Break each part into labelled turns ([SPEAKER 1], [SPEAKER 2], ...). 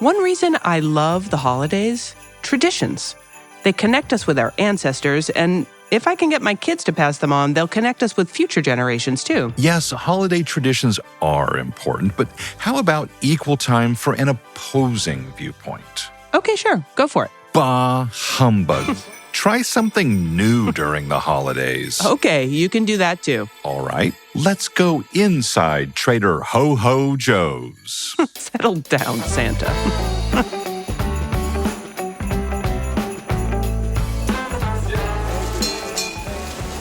[SPEAKER 1] One reason I love the holidays? Traditions. They connect us with our ancestors, and if I can get my kids to pass them on, they'll connect us with future generations too.
[SPEAKER 2] Yes, holiday traditions are important, but how about equal time for an opposing viewpoint?
[SPEAKER 1] Okay, sure. Go for it.
[SPEAKER 2] Bah humbug. Try something new during the holidays.
[SPEAKER 1] Okay, you can do that too.
[SPEAKER 2] All right, let's go inside Trader Ho-Ho Joe's.
[SPEAKER 1] Settle down, Santa.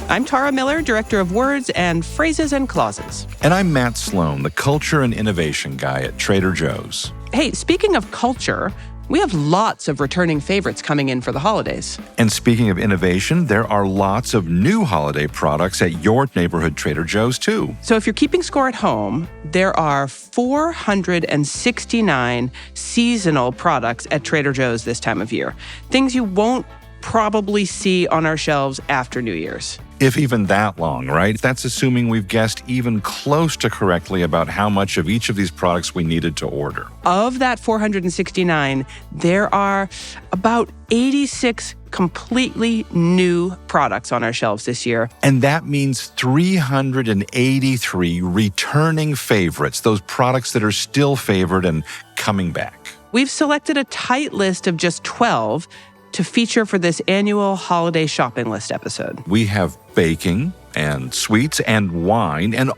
[SPEAKER 1] I'm Tara Miller, Director of Words and Phrases and Clauses.
[SPEAKER 2] And I'm Matt Sloan, the Culture and Innovation Guy at Trader Joe's.
[SPEAKER 1] Hey, speaking of culture, we have lots of returning favorites coming in for the holidays.
[SPEAKER 2] And speaking of innovation, there are lots of new holiday products at your neighborhood Trader Joe's too.
[SPEAKER 1] So if you're keeping score at home, there are 469 seasonal products at Trader Joe's this time of year. Things you won't probably see on our shelves after New Year's.
[SPEAKER 2] If even that long, right? That's assuming we've guessed even close to correctly about how much of each of these products we needed to order.
[SPEAKER 1] Of that 469, there are about 86 completely new products on our shelves this year.
[SPEAKER 2] And that means 383 returning favorites, those products that are still favored and coming back.
[SPEAKER 1] We've selected a tight list of just 12 to feature for this annual holiday shopping list episode.
[SPEAKER 2] We have baking and sweets and wine. And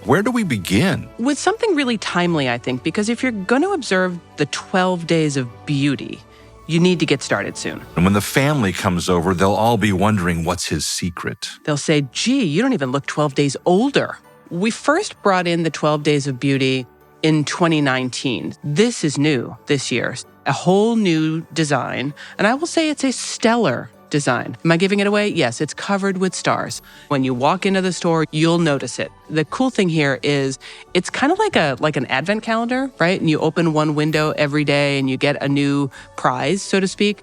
[SPEAKER 2] where do we begin?
[SPEAKER 1] With something really timely, I think, because if you're going to observe the 12 days of beauty, you need to get started soon.
[SPEAKER 2] And when the family comes over, they'll all be wondering what's his secret.
[SPEAKER 1] They'll say, gee, you don't even look 12 days older. We first brought in the 12 days of beauty in 2019. This is new this year. A whole new design, and I will say it's a stellar design. Am I giving it away? Yes, it's covered with stars. When you walk into the store, you'll notice it. The cool thing here is it's kind of like an advent calendar, right? And you open one window every day and you get a new prize, so to speak,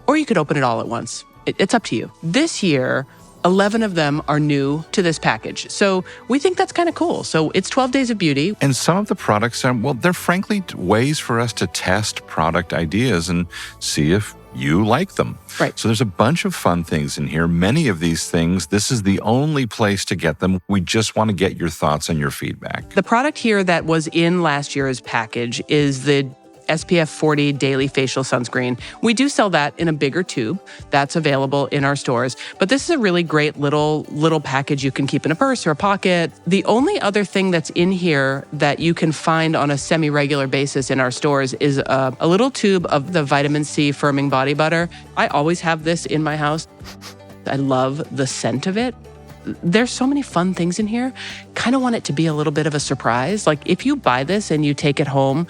[SPEAKER 1] or you could open it all at once. It's up to you. This year, 11 of them are new to this package. So we think that's kind of cool. So it's 12 days of beauty.
[SPEAKER 2] And some of the products are, well, they're frankly ways for us to test product ideas and see if you like them.
[SPEAKER 1] Right.
[SPEAKER 2] So there's a bunch of fun things in here. Many of these things, this is the only place to get them. We just want to get your thoughts and your feedback.
[SPEAKER 1] The product here that was in last year's package is the SPF 40 Daily Facial Sunscreen. We do sell that in a bigger tube. That's available in our stores. But this is a really great little package you can keep in a purse or a pocket. The only other thing that's in here that you can find on a semi-regular basis in our stores is a little tube of the vitamin C firming body butter. I always have this in my house. I love the scent of it. There's so many fun things in here. Kind of want it to be a little bit of a surprise. Like if you buy this and you take it home,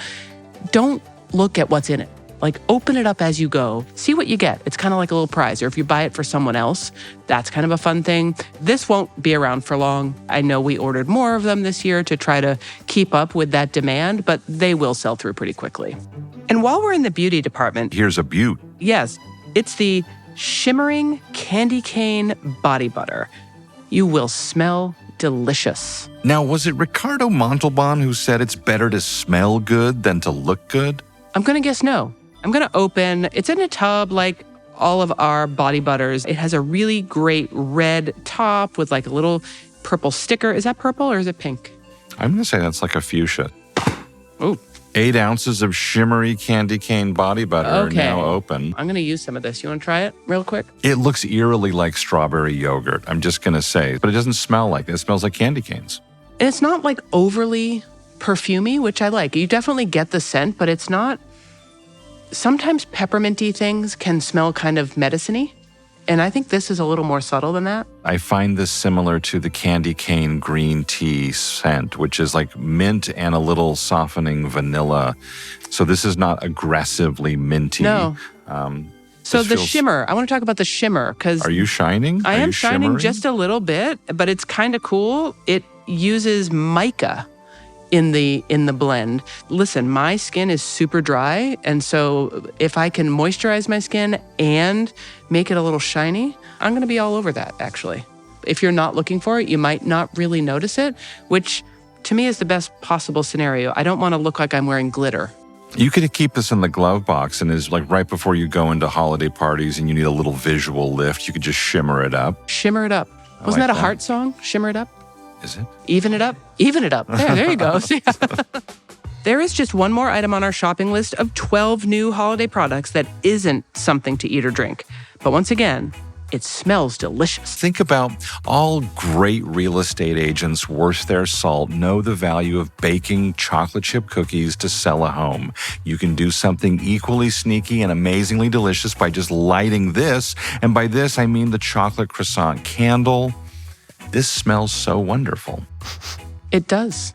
[SPEAKER 1] don't look at what's in it. Like open it up as you go. See what you get. It's kind of like a little prize. Or if you buy it for someone else, that's kind of a fun thing. This won't be around for long. I know we ordered more of them this year to try to keep up with that demand, but they will sell through pretty quickly. And while we're in the beauty department,
[SPEAKER 2] Here's a beaut.
[SPEAKER 1] yes, it's the Shimmering Candy Cane Body Butter. You will smell delicious.
[SPEAKER 2] Now, was it Ricardo Montalban who said it's better to smell good than to look good?
[SPEAKER 1] I'm going to guess no. I'm going to open. It's in a tub like all of our body butters. It has a really great red top with like a little purple sticker. Is that purple or is it pink?
[SPEAKER 2] I'm going to say that's like a fuchsia.
[SPEAKER 1] Ooh.
[SPEAKER 2] 8 ounces of shimmery candy cane body butter are now open.
[SPEAKER 1] I'm going to use some of this. You want to try it real quick?
[SPEAKER 2] It looks eerily like strawberry yogurt, I'm just going to say. But it doesn't smell like it. It smells like candy canes.
[SPEAKER 1] And it's not like overly perfumey, which I like. You definitely get the scent, but it's not. Sometimes pepperminty things can smell kind of medicine-y. And I think this is a little more subtle than that.
[SPEAKER 2] I find this similar to the candy cane green tea scent, which is like mint and a little softening vanilla. So this is not aggressively minty.
[SPEAKER 1] No. So the shimmer, I want to talk about the shimmer because...
[SPEAKER 2] Are you shining?
[SPEAKER 1] I am shining
[SPEAKER 2] shimmering?
[SPEAKER 1] just a little bit, but it's kind of cool. It uses mica in the blend. Listen, my skin is super dry, and so if I can moisturize my skin and make it a little shiny, I'm going to be all over that, actually. If you're not looking for it, you might not really notice it, which to me is the best possible scenario. I don't want to look like I'm wearing glitter.
[SPEAKER 2] You could keep this in the glove box, and is like right before you go into holiday parties and you need a little visual lift, you could just shimmer it up.
[SPEAKER 1] Shimmer it up. Wasn't that a Heart song? Shimmer it up?
[SPEAKER 2] Is it?
[SPEAKER 1] Even it up? Even it up. There you go. See? There is just one more item on our shopping list of 12 new holiday products that isn't something to eat or drink. But once again, it smells delicious.
[SPEAKER 2] Think about all great real estate agents worth their salt know the value of baking chocolate chip cookies to sell a home. You can do something equally sneaky and amazingly delicious by just lighting this. And by this, I mean the chocolate croissant candle. This smells so wonderful.
[SPEAKER 1] It does.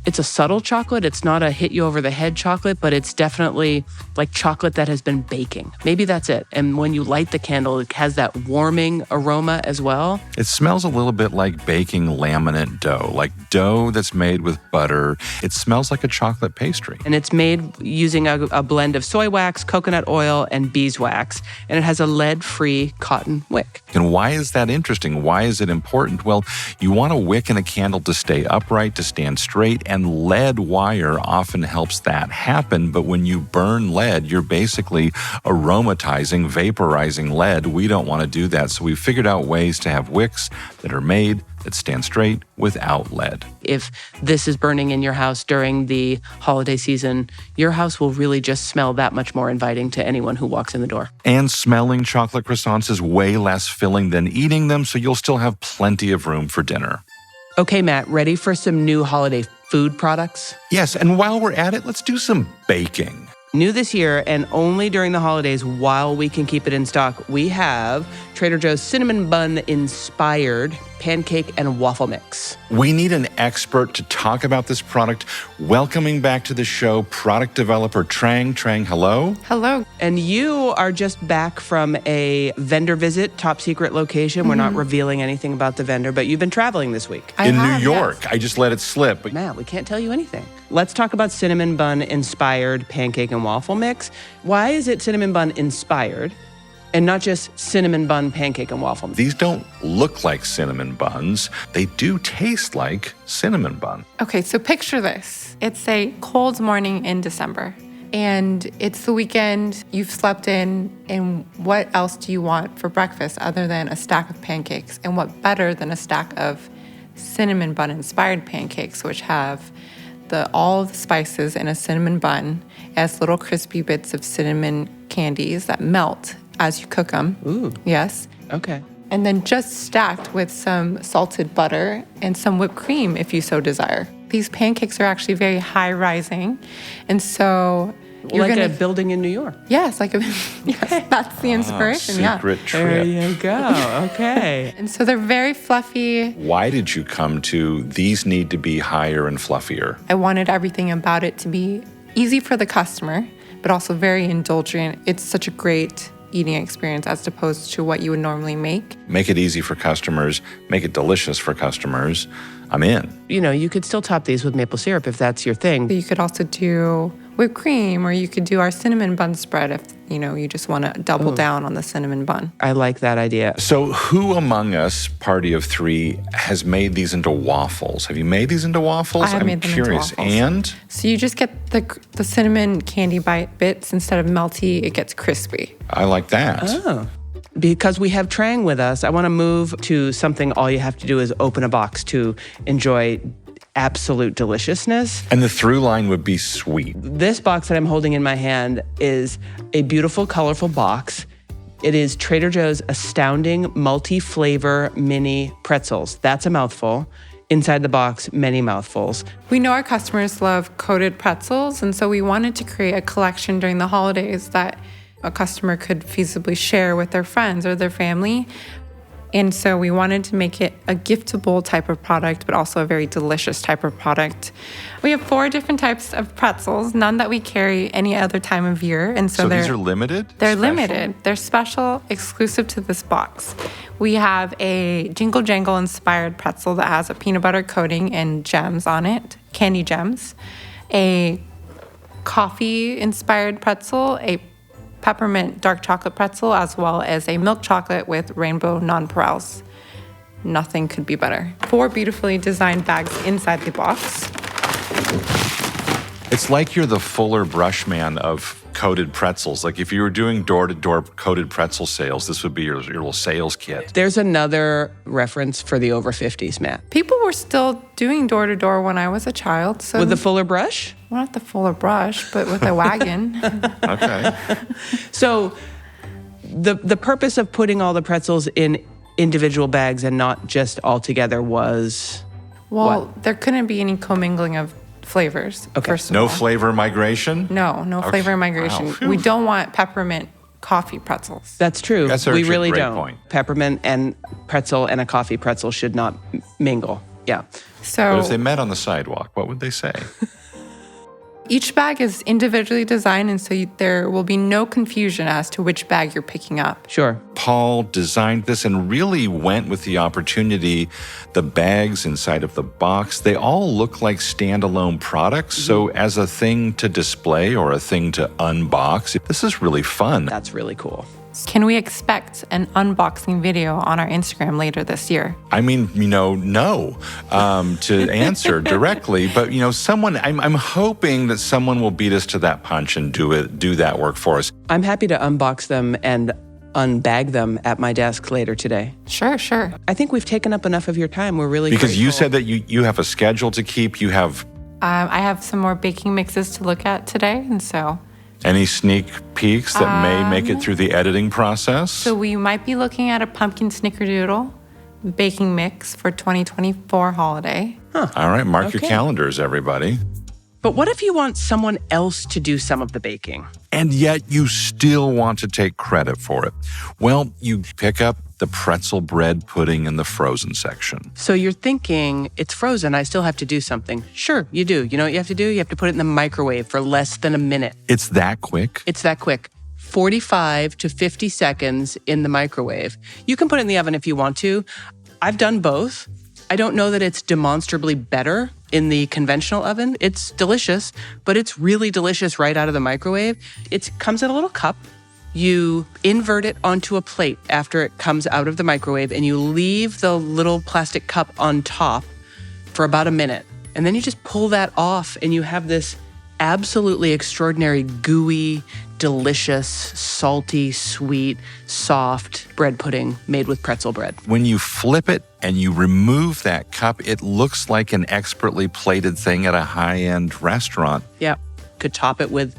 [SPEAKER 1] It's a subtle chocolate. It's not a hit you over the head chocolate, but it's definitely like chocolate that has been baking. Maybe that's it. And when you light the candle, it has that warming aroma as well.
[SPEAKER 2] It smells a little bit like baking laminate dough, like dough that's made with butter. It smells like a chocolate pastry.
[SPEAKER 1] And it's made using a blend of soy wax, coconut oil, and beeswax. And it has a lead-free cotton wick.
[SPEAKER 2] And why is that interesting? Why is it important? Well, you want a wick in a candle to stay upright, to stand straight, and lead wire often helps that happen. But when you burn lead, you're basically aromatizing, vaporizing lead. We don't want to do that. So we've figured out ways to have wicks that are made that stand straight without lead.
[SPEAKER 1] If this is burning in your house during the holiday season, your house will really just smell that much more inviting to anyone who walks in the door.
[SPEAKER 2] And smelling chocolate croissants is way less filling than eating them, so you'll still have plenty of room for dinner.
[SPEAKER 1] Okay, Matt, ready for some new holiday food products?
[SPEAKER 2] Yes, and while we're at it, let's do some baking.
[SPEAKER 1] New this year, and only during the holidays while we can keep it in stock, we have Trader Joe's Cinnamon Bun Inspired Pancake and Waffle Mix.
[SPEAKER 2] We need an expert to talk about this product. Welcoming back to the show, product developer Trang. Trang, hello.
[SPEAKER 3] Hello.
[SPEAKER 1] And you are just back from a vendor visit, top secret location. We're not revealing anything about the vendor, but you've been traveling this week.
[SPEAKER 2] In New York. Yes. I just let it slip. But
[SPEAKER 1] Matt, we can't tell you anything. Let's talk about Cinnamon Bun Inspired Pancake and Waffle Mix. Why is it Cinnamon Bun Inspired and not just Cinnamon Bun Pancake and Waffle Mix?
[SPEAKER 2] These don't look like cinnamon buns. They do taste like cinnamon bun.
[SPEAKER 3] Okay, so picture this. It's a cold morning in December, and it's the weekend. You've slept in, and what else do you want for breakfast other than a stack of pancakes? And what better than a stack of cinnamon bun inspired pancakes, which have all the spices in a cinnamon bun as little crispy bits of cinnamon candies that melt as you cook them.
[SPEAKER 1] Ooh.
[SPEAKER 3] Yes.
[SPEAKER 1] Okay.
[SPEAKER 3] And then just stacked with some salted butter and some whipped cream if you so desire. These pancakes are actually very high rising. And so you're
[SPEAKER 1] like
[SPEAKER 3] gonna,
[SPEAKER 1] a building in New York.
[SPEAKER 3] Yes, yes, that's the inspiration.
[SPEAKER 2] Secret trip.
[SPEAKER 1] There you go. Okay.
[SPEAKER 3] And so they're very fluffy.
[SPEAKER 2] Why did you come to these need to be higher and fluffier?
[SPEAKER 3] I wanted everything about it to be easy for the customer, but also very indulgent. It's such a great eating experience as opposed to what you would normally make.
[SPEAKER 2] Make it easy for customers, make it delicious for customers. I'm in.
[SPEAKER 1] You know, you could still top these with maple syrup if that's your thing.
[SPEAKER 3] You could also do whipped cream, or you could do our cinnamon bun spread if, you just want to double down on the cinnamon bun.
[SPEAKER 1] I like that idea.
[SPEAKER 2] So who among us, party of three, has made these into waffles? Have you made these into waffles?
[SPEAKER 3] I have made them
[SPEAKER 2] curious.
[SPEAKER 3] into waffles.
[SPEAKER 2] And?
[SPEAKER 3] So you just get the cinnamon candy bits. Instead of melty, it gets crispy.
[SPEAKER 2] I like that.
[SPEAKER 1] Oh. Because we have Trang with us, I want to move to something all you have to do is open a box to enjoy absolute deliciousness.
[SPEAKER 2] And the through line would be sweet.
[SPEAKER 1] This box that I'm holding in my hand is a beautiful, colorful box. It is Trader Joe's Astounding Multi-Flavor Mini Pretzels. That's a mouthful. Inside the box, many mouthfuls.
[SPEAKER 3] We know our customers love coated pretzels, and so we wanted to create a collection during the holidays that a customer could feasibly share with their friends or their family. And so we wanted to make it a giftable type of product, but also a very delicious type of product. We have 4 different types of pretzels, none that we carry any other time of year. And so
[SPEAKER 2] these are limited?
[SPEAKER 3] They're
[SPEAKER 2] special?
[SPEAKER 3] limited. They're special, exclusive to this box. We have a Jingle Jangle inspired pretzel that has a peanut butter coating and gems on it, candy gems. A coffee inspired pretzel, a peppermint dark chocolate pretzel, as well as a milk chocolate with rainbow nonpareils. Nothing could be better. 4 beautifully designed bags inside the box.
[SPEAKER 2] It's like you're the Fuller brush man of coated pretzels. Like if you were doing door-to-door coated pretzel sales, this would be your little sales kit.
[SPEAKER 1] There's another reference for the over 50s, Matt.
[SPEAKER 3] People were still doing door-to-door when I was a child. So
[SPEAKER 1] With the Fuller brush?
[SPEAKER 3] Well, not the Fuller brush, but with a wagon.
[SPEAKER 2] Okay.
[SPEAKER 1] So the purpose of putting all the pretzels in individual bags and not just all together was
[SPEAKER 3] Well, there couldn't be any commingling of flavors, first of
[SPEAKER 2] No
[SPEAKER 3] all.
[SPEAKER 2] flavor migration?
[SPEAKER 3] No flavor migration.
[SPEAKER 2] Wow.
[SPEAKER 3] We don't want peppermint coffee pretzels.
[SPEAKER 1] That's true.
[SPEAKER 2] That's
[SPEAKER 1] we
[SPEAKER 2] actually a
[SPEAKER 1] really
[SPEAKER 2] great
[SPEAKER 1] don't.
[SPEAKER 2] point.
[SPEAKER 1] Peppermint and pretzel and a coffee pretzel should not mingle. Yeah.
[SPEAKER 2] But
[SPEAKER 3] So
[SPEAKER 2] if they met on the sidewalk, what would they say?
[SPEAKER 3] each bag is individually designed, and so there will be no confusion as to which bag you're picking up.
[SPEAKER 1] Sure.
[SPEAKER 2] Paul designed this and really went with the opportunity. The bags inside of the box, they all look like standalone products. So as a thing to display or a thing to unbox, this is really fun.
[SPEAKER 1] That's really cool.
[SPEAKER 3] Can we expect an unboxing video on our Instagram later this year?
[SPEAKER 2] I mean, no, to answer directly, but someone. I'm hoping that someone will beat us to that punch and do that work for us.
[SPEAKER 1] I'm happy to unbox them and unbag them at my desk later today.
[SPEAKER 3] Sure.
[SPEAKER 1] I think we've taken up enough of your time. We're really
[SPEAKER 2] Because you
[SPEAKER 1] grateful.
[SPEAKER 2] said that you have a schedule to keep. You have
[SPEAKER 3] I have some more baking mixes to look at today, and so
[SPEAKER 2] any sneak peeks that may make it through the editing process?
[SPEAKER 3] we might be looking at a pumpkin snickerdoodle baking mix for 2024 holiday.
[SPEAKER 2] All right, mark your
[SPEAKER 1] Okay.
[SPEAKER 2] calendars, everybody.
[SPEAKER 1] But what if you want someone else to do some of the baking?
[SPEAKER 2] And yet you still want to take credit for it. Well, you pick up the pretzel bread pudding in the frozen section.
[SPEAKER 1] So you're thinking, it's frozen, I still have to do something. Sure, you do. You know what you have to do? You have to put it in the microwave for less than a minute.
[SPEAKER 2] It's that quick.
[SPEAKER 1] It's that quick. 45 to 50 seconds in the microwave. You can put it in the oven if you want to. I've done both. I don't know that it's demonstrably better in the conventional oven. It's delicious, but it's really delicious right out of the microwave. It comes in a little cup. You invert it onto a plate after it comes out of the microwave, and you leave the little plastic cup on top for about a minute. And then you just pull that off, and you have this absolutely extraordinary, gooey, delicious, salty, sweet, soft bread pudding made with pretzel bread.
[SPEAKER 2] When you flip it and you remove that cup, it looks like an expertly plated thing at a high-end restaurant.
[SPEAKER 1] Yeah. Could top it with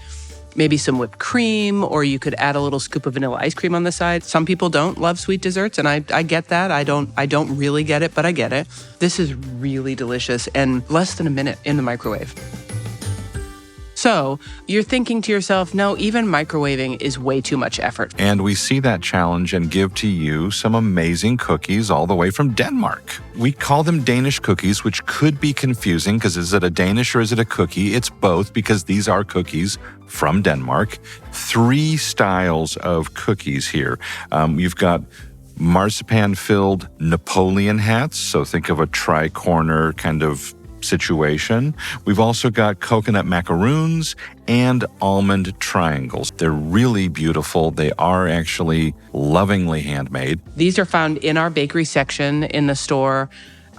[SPEAKER 1] maybe some whipped cream, or you could add a little scoop of vanilla ice cream on the side. Some people don't love sweet desserts, and I get that. I don't really get it, but I get it. This is really delicious and less than a minute in the microwave. So you're thinking to yourself, no, even microwaving is way too much effort.
[SPEAKER 2] And we see that challenge and give to you some amazing cookies all the way from Denmark. We call them Danish cookies, which could be confusing because is it a Danish or is it a cookie? It's both because these are cookies from Denmark. 3 styles of cookies here. You've got marzipan-filled Napoleon hats. So think of a tri-corner kind of situation. We've also got coconut macaroons and almond triangles. They're really beautiful. They are actually lovingly handmade.
[SPEAKER 1] These are found in our bakery section in the store.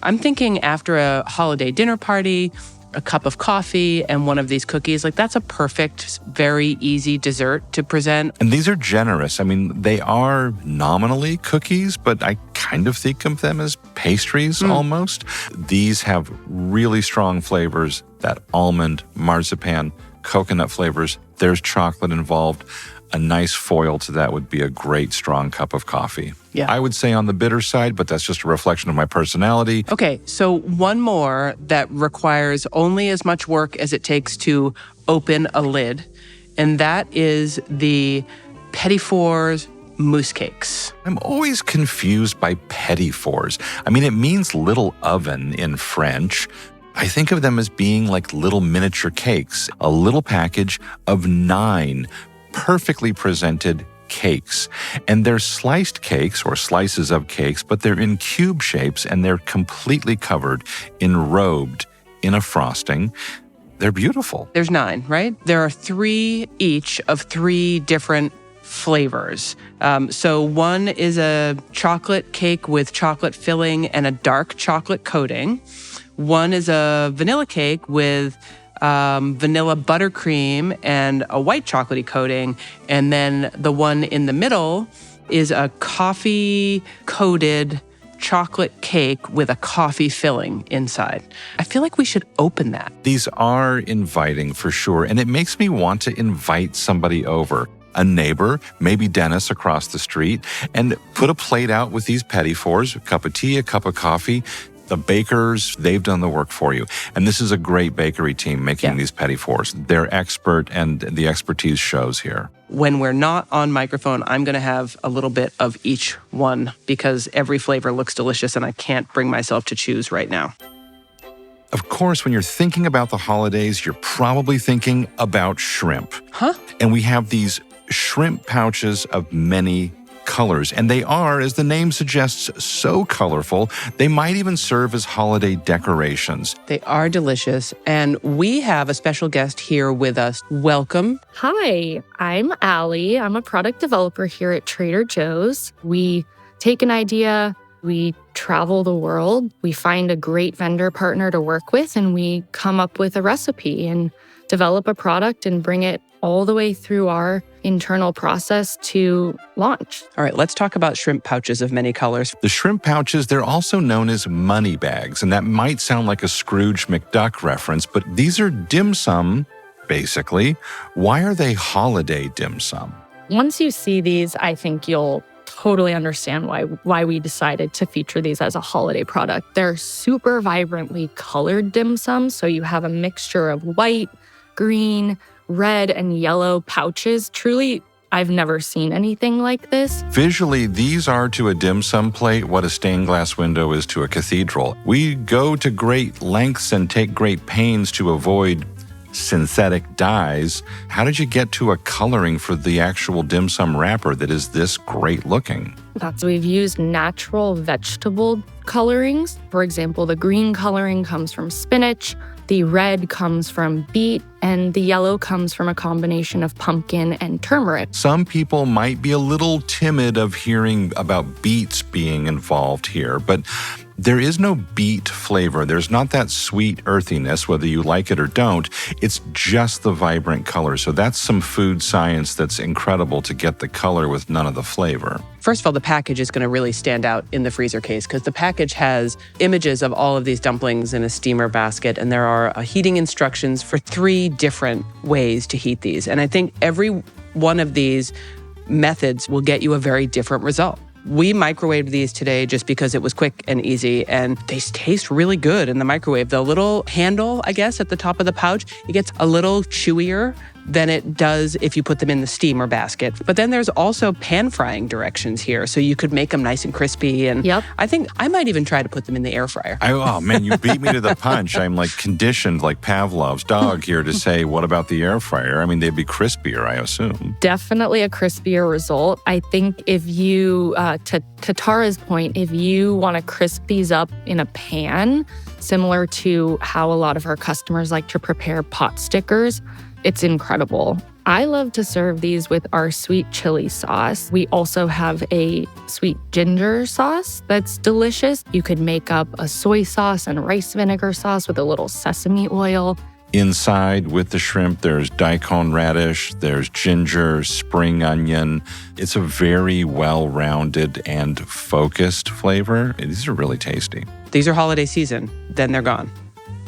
[SPEAKER 1] I'm thinking after a holiday dinner party, a cup of coffee and one of these cookies, like that's a perfect, very easy dessert to present.
[SPEAKER 2] And these are generous. I mean, they are nominally cookies, but I kind of think of them as pastries almost. These have really strong flavors, that almond, marzipan, coconut flavors. There's chocolate involved. A nice foil to that would be a great strong cup of coffee.
[SPEAKER 1] Yeah.
[SPEAKER 2] I would say on the bitter side, but that's just a reflection of my personality.
[SPEAKER 1] Okay, so one more that requires only as much work as it takes to open a lid, and that is the Petit Fours mousse cakes.
[SPEAKER 2] I'm always confused by petit fours. I mean, it means little oven in French. I think of them as being like little miniature cakes, a little package of 9 perfectly presented cakes. And they're sliced cakes or slices of cakes, but they're in cube shapes and they're completely covered, enrobed in a frosting. They're beautiful.
[SPEAKER 1] There's 9, right? There are 3 each of 3 different flavors. So one is a chocolate cake with chocolate filling and a dark chocolate coating. One is a vanilla cake with vanilla buttercream and a white chocolatey coating. And then the one in the middle is a coffee-coated chocolate cake with a coffee filling inside. I feel like we should open that.
[SPEAKER 2] These are inviting for sure, and it makes me want to invite somebody over. A neighbor, maybe Dennis across the street, and put a plate out with these petit fours, a cup of tea, a cup of coffee. The bakers, they've done the work for you. And this is a great bakery team making these petit fours. They're expert, and the expertise shows here.
[SPEAKER 1] When we're not on microphone, I'm going to have a little bit of each one because every flavor looks delicious and I can't bring myself to choose right now.
[SPEAKER 2] Of course, when you're thinking about the holidays, you're probably thinking about shrimp.
[SPEAKER 1] Huh?
[SPEAKER 2] And we have these shrimp pouches of many colors, and they are, as the name suggests, so colorful, they might even serve as holiday decorations.
[SPEAKER 1] They are delicious, and we have a special guest here with us. Welcome.
[SPEAKER 4] Hi, I'm Allie. I'm a product developer here at Trader Joe's. We take an idea, we travel the world, we find a great vendor partner to work with, and we come up with a recipe and develop a product and bring it all the way through our internal process to launch.
[SPEAKER 1] All right, let's talk about shrimp pouches of many colors.
[SPEAKER 2] The shrimp pouches, they're also known as money bags, and that might sound like a Scrooge McDuck reference, but these are dim sum, basically. Why are they holiday dim sum?
[SPEAKER 4] Once you see these, I think you'll totally understand why we decided to feature these as a holiday product. They're super vibrantly colored dim sum, so you have a mixture of white, green, red, and yellow pouches. Truly, I've never seen anything like this.
[SPEAKER 2] Visually, these are to a dim sum plate what a stained glass window is to a cathedral. We go to great lengths and take great pains to avoid synthetic dyes. How did you get to a coloring for the actual dim sum wrapper that is this great looking?
[SPEAKER 4] We've used natural vegetable colorings. For example, the green coloring comes from spinach, the red comes from beet, and the yellow comes from a combination of pumpkin and turmeric.
[SPEAKER 2] Some people might be a little timid of hearing about beets being involved here, but there is no beet flavor. There's not that sweet earthiness, whether you like it or don't. It's just the vibrant color. So that's some food science that's incredible to get the color with none of the flavor.
[SPEAKER 1] First of all, the package is going to really stand out in the freezer case because the package has images of all of these dumplings in a steamer basket, and there are heating instructions for 3 different ways to heat these. And I think every one of these methods will get you a very different result. We microwaved these today just because it was quick and easy, and they taste really good in the microwave. The little handle, I guess, at the top of the pouch, it gets a little chewier than it does if you put them in the steamer basket. But then there's also pan frying directions here, so you could make them nice and crispy. And I think I might even try to put them in the air fryer.
[SPEAKER 2] Oh man, you beat me to the punch. I'm like conditioned like Pavlov's dog here to say, what about the air fryer? I mean, they'd be crispier, I assume.
[SPEAKER 4] Definitely a crispier result. I think if you, to Tara's point, if you want to crisp these up in a pan, similar to how a lot of our customers like to prepare pot stickers, it's incredible. I love to serve these with our sweet chili sauce. We also have a sweet ginger sauce that's delicious. You could make up a soy sauce and rice vinegar sauce with a little sesame oil.
[SPEAKER 2] Inside with the shrimp, there's daikon radish, there's ginger, spring onion. It's a very well-rounded and focused flavor. These are really tasty.
[SPEAKER 1] These are holiday season, then they're gone.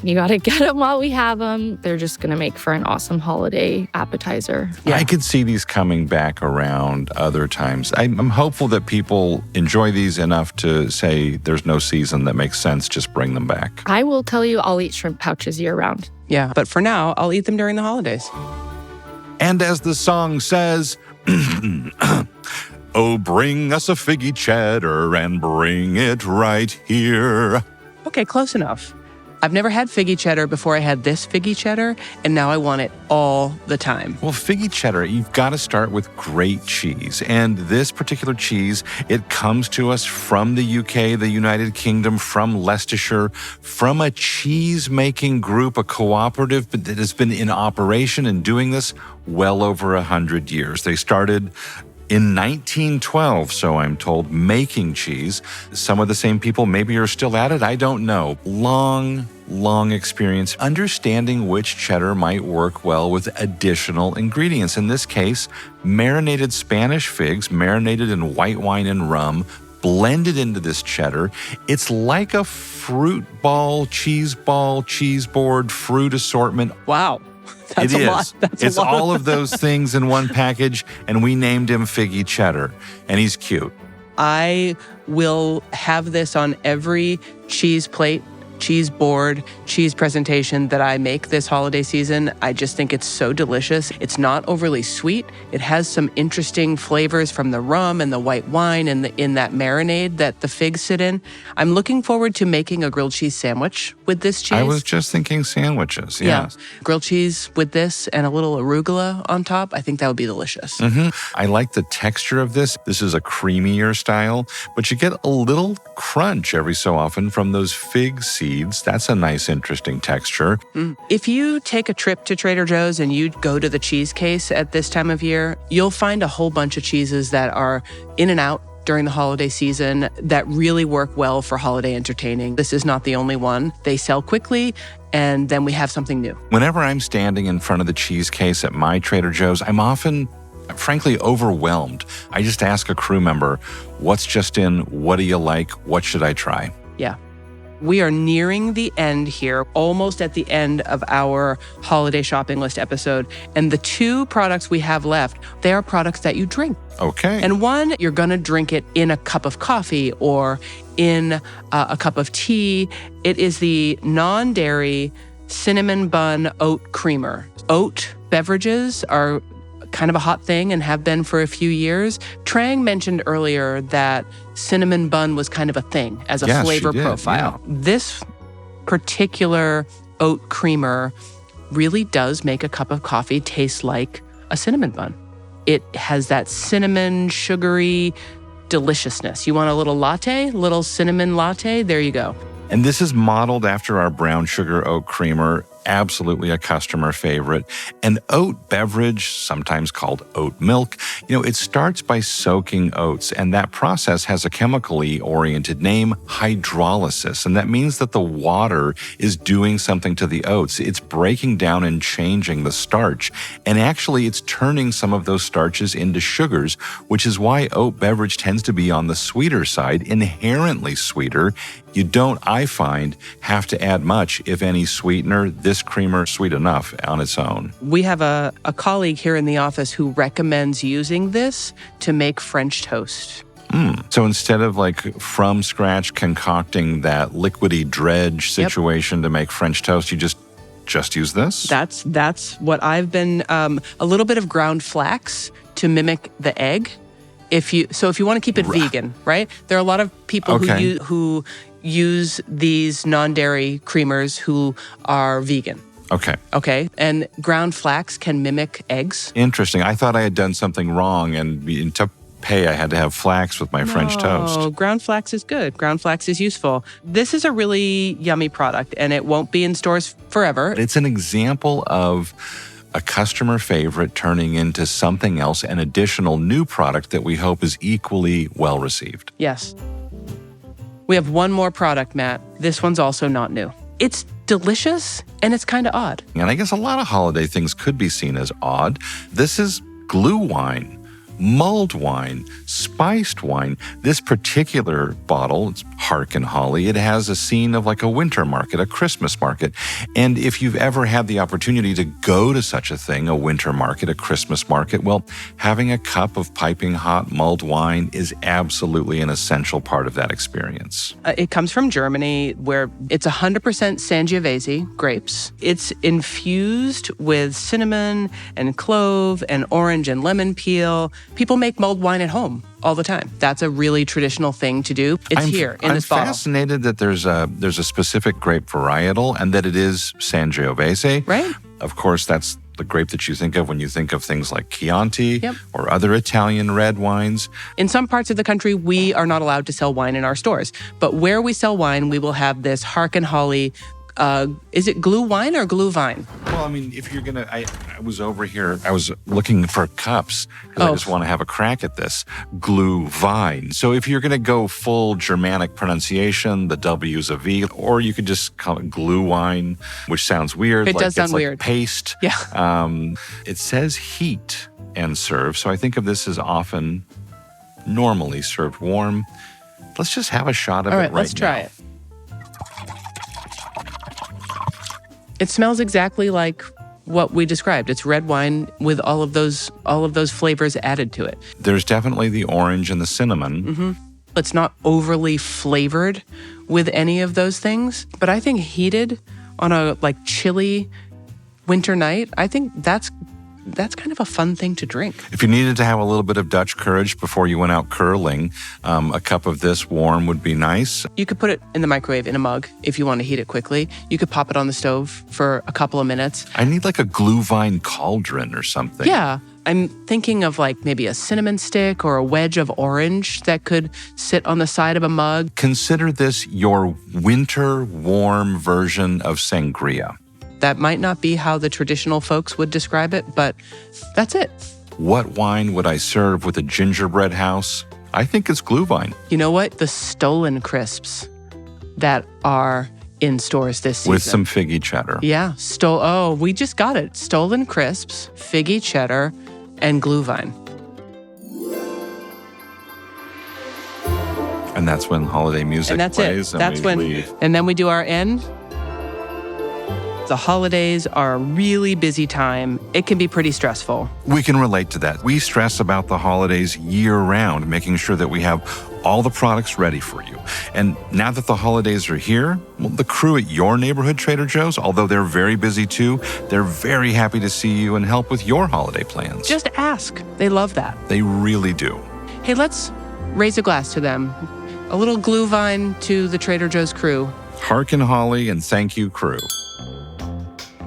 [SPEAKER 4] You got to get them while we have them. They're just going to make for an awesome holiday appetizer.
[SPEAKER 2] Yeah. I could see these coming back around other times. I'm hopeful that people enjoy these enough to say there's no season that makes sense, just bring them back.
[SPEAKER 4] I will tell you, I'll eat shrimp pouches year-round.
[SPEAKER 1] Yeah, but for now, I'll eat them during the holidays.
[SPEAKER 2] And as the song says, oh, bring us a figgy cheddar and bring it right here.
[SPEAKER 1] Okay, close enough. I've never had figgy cheddar before I had this figgy cheddar, and now I want it all the time.
[SPEAKER 2] Well, figgy cheddar, you've got to start with great cheese. And this particular cheese, it comes to us from the UK, the United Kingdom, from Leicestershire, from a cheese-making group, a cooperative that has been in operation and doing this well over 100 years. They started in 1912, so I'm told, making cheese. Some of the same people maybe are still at it. I don't know. Long long experience understanding which cheddar might work well with additional ingredients. In this case, marinated Spanish figs, marinated in white wine and rum, blended into this cheddar. It's like a fruit ball, cheese board, fruit assortment.
[SPEAKER 1] Wow. That's
[SPEAKER 2] It
[SPEAKER 1] a
[SPEAKER 2] is.
[SPEAKER 1] lot.
[SPEAKER 2] It's all of those things in one package, and we named him Figgy Cheddar, and he's cute.
[SPEAKER 1] I will have this on every cheese plate, cheese board, cheese presentation that I make this holiday season. I just think it's so delicious. It's not overly sweet. It has some interesting flavors from the rum and the white wine and in that marinade that the figs sit in. I'm looking forward to making a grilled cheese sandwich with this cheese.
[SPEAKER 2] I was just thinking sandwiches, yes.
[SPEAKER 1] Yeah. Grilled cheese with this and a little arugula on top. I think that would be delicious.
[SPEAKER 2] I like the texture of this. This is a creamier style, but you get a little crunch every so often from those fig seeds. That's a nice, interesting texture.
[SPEAKER 1] If you take a trip to Trader Joe's and you go to the cheese case at this time of year, you'll find a whole bunch of cheeses that are in and out during the holiday season that really work well for holiday entertaining. This is not the only one. They sell quickly, and then we have something new.
[SPEAKER 2] Whenever I'm standing in front of the cheese case at my Trader Joe's, I'm often, frankly, overwhelmed. I just ask a crew member, what's just in? What do you like? What should I try?
[SPEAKER 1] Yeah. We are nearing the end here, almost at the end of our holiday shopping list episode. And the two products we have left, they are products that you drink.
[SPEAKER 2] Okay.
[SPEAKER 1] And one, you're going to drink it in a cup of coffee or in a cup of tea. It is the non-dairy cinnamon bun oat creamer. Oat beverages are kind of a hot thing and have been for a few years. Trang mentioned earlier that cinnamon bun was kind of a thing as a flavor profile.
[SPEAKER 2] Yeah.
[SPEAKER 1] This particular oat creamer really does make a cup of coffee taste like a cinnamon bun. It has that cinnamon, sugary deliciousness. You want a little latte, little cinnamon latte? There you go.
[SPEAKER 2] And this is modeled after our brown sugar oat creamer, absolutely a customer favorite. An oat beverage, sometimes called oat milk, it starts by soaking oats, and that process has a chemically oriented name, hydrolysis. And that means that the water is doing something to the oats. It's breaking down and changing the starch. And actually, it's turning some of those starches into sugars, which is why oat beverage tends to be on the sweeter side, inherently sweeter. You don't, I find, have to add much, if any, sweetener. This creamer, sweet enough on its own.
[SPEAKER 1] We have a colleague here in the office who recommends using this to make French toast.
[SPEAKER 2] So instead of from scratch concocting that liquidy dredge situation to make French toast, you just use this?
[SPEAKER 1] That's what I've been, a little bit of ground flax to mimic the egg. If you want to keep it vegan, right? There are a lot of people who use these non-dairy creamers who are vegan. Okay. And ground flax can mimic eggs.
[SPEAKER 2] Interesting. I thought I had done something wrong, and to pay, I had to have flax with my French toast.
[SPEAKER 1] Oh, ground flax is good. Ground flax is useful. This is a really yummy product, and it won't be in stores forever.
[SPEAKER 2] It's an example of a customer favorite turning into something else, an additional new product that we hope is equally well received.
[SPEAKER 1] Yes. We have one more product, Matt. This one's also not new. It's delicious and it's kind of odd.
[SPEAKER 2] And I guess a lot of holiday things could be seen as odd. This is glue wine, mulled wine, spiced wine. This particular bottle, it's Hark and Holly, it has a scene of a winter market, a Christmas market. And if you've ever had the opportunity to go to such a thing, a winter market, a Christmas market, well, having a cup of piping hot mulled wine is absolutely an essential part of that experience.
[SPEAKER 1] It comes from Germany, where it's 100% Sangiovese grapes. It's infused with cinnamon and clove and orange and lemon peel. People make mulled wine at home all the time. That's a really traditional thing to do. It's here in this bottle.
[SPEAKER 2] I'm fascinated that there's a specific grape varietal and that it is Sangiovese.
[SPEAKER 1] Right.
[SPEAKER 2] Of course, that's the grape that you think of when you think of things like Chianti
[SPEAKER 1] Yep.
[SPEAKER 2] or other Italian red wines.
[SPEAKER 1] In some parts of the country, we are not allowed to sell wine in our stores. But where we sell wine, we will have this Hark and Holly Is it glue wine or glue vine?
[SPEAKER 2] Well, I mean, if you're going to, I was over here, I was looking for cups because I just want to have a crack at this. Glue vine. So if you're going to go full Germanic pronunciation, the W's a V, or you could just call it glue wine, which sounds weird.
[SPEAKER 1] It does sound
[SPEAKER 2] like
[SPEAKER 1] weird.
[SPEAKER 2] Paste.
[SPEAKER 1] Yeah.
[SPEAKER 2] It says heat and serve. So I think of this as often normally served warm. Let's just have a shot of it right now.
[SPEAKER 1] All right, let's try it. It smells exactly like what we described. It's red wine with all of those flavors added to it.
[SPEAKER 2] There's definitely the orange and the cinnamon.
[SPEAKER 1] Mm-hmm. It's not overly flavored with any of those things, but I think heated on a chilly winter night, I think that's kind of a fun thing to drink.
[SPEAKER 2] If you needed to have a little bit of Dutch courage before you went out curling, a cup of this warm would be nice.
[SPEAKER 1] You could put it in the microwave in a mug if you want to heat it quickly. You could pop it on the stove for a couple of minutes.
[SPEAKER 2] I need like a glue vine cauldron or something.
[SPEAKER 1] Yeah. I'm thinking of maybe a cinnamon stick or a wedge of orange that could sit on the side of a mug.
[SPEAKER 2] Consider this your winter warm version of sangria.
[SPEAKER 1] That might not be how the traditional folks would describe it, but that's it.
[SPEAKER 2] What wine would I serve with a gingerbread house? I think it's glue vine.
[SPEAKER 1] You know what? The stolen crisps that are in stores this season.
[SPEAKER 2] With some figgy cheddar.
[SPEAKER 1] Yeah. We just got it. Stolen crisps, figgy cheddar, and glue vine.
[SPEAKER 2] And that's when holiday music
[SPEAKER 1] And that's
[SPEAKER 2] plays
[SPEAKER 1] it. That's when
[SPEAKER 2] leave.
[SPEAKER 1] And then we do our end. The holidays are a really busy time. It can be pretty stressful.
[SPEAKER 2] We can relate to that. We stress about the holidays year round, making sure that we have all the products ready for you. And now that the holidays are here, the crew at your neighborhood Trader Joe's, although they're very busy too, they're very happy to see you and help with your holiday plans.
[SPEAKER 1] Just ask. They love that.
[SPEAKER 2] They really do.
[SPEAKER 1] Hey, let's raise a glass to them. A little glue vine to the Trader Joe's crew.
[SPEAKER 2] Harkin Holly and thank you, crew.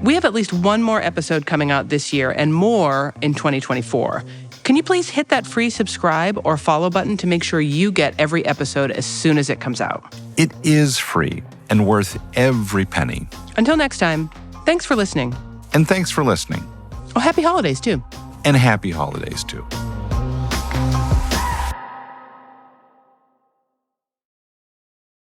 [SPEAKER 1] We have at least one more episode coming out this year and more in 2024. Can you please hit that free subscribe or follow button to make sure you get every episode as soon as it comes out?
[SPEAKER 2] It is free and worth every penny.
[SPEAKER 1] Until next time, thanks for listening.
[SPEAKER 2] And thanks for listening.
[SPEAKER 1] Oh, happy holidays too.
[SPEAKER 2] And happy holidays too.